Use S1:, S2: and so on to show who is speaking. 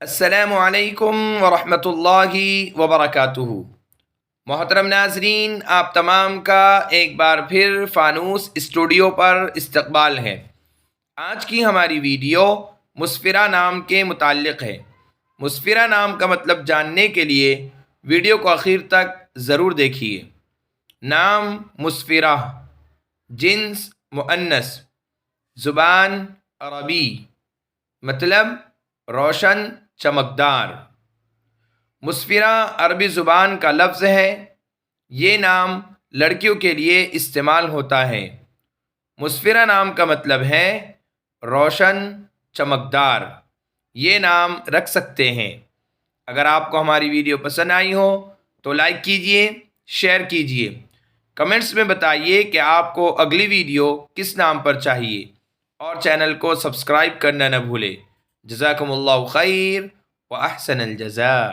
S1: السلام علیکم ورحمۃ اللہ وبرکاتہ۔ محترم ناظرین، آپ تمام کا ایک بار پھر فانوس اسٹوڈیو پر استقبال ہے۔ آج کی ہماری ویڈیو مسفرہ نام کے متعلق ہے۔ مسفرہ نام کا مطلب جاننے کے لیے ویڈیو کو آخر تک ضرور دیکھیے۔ نام مسفرہ، جنس مؤنث، زبان عربی، مطلب روشن چمکدار۔ مسفرہ عربی زبان کا لفظ ہے۔ یہ نام لڑکیوں کے لیے استعمال ہوتا ہے۔ مسفرہ نام کا مطلب ہے روشن چمکدار۔ یہ نام رکھ سکتے ہیں۔ اگر آپ کو ہماری ویڈیو پسند آئی ہو تو لائک کیجئے، شیئر کیجئے، کمنٹس میں بتائیے کہ آپ کو اگلی ویڈیو کس نام پر چاہیے، اور چینل کو سبسکرائب کرنا نہ بھولے۔ جزاکم اللہ خیر و احسن الجزاء۔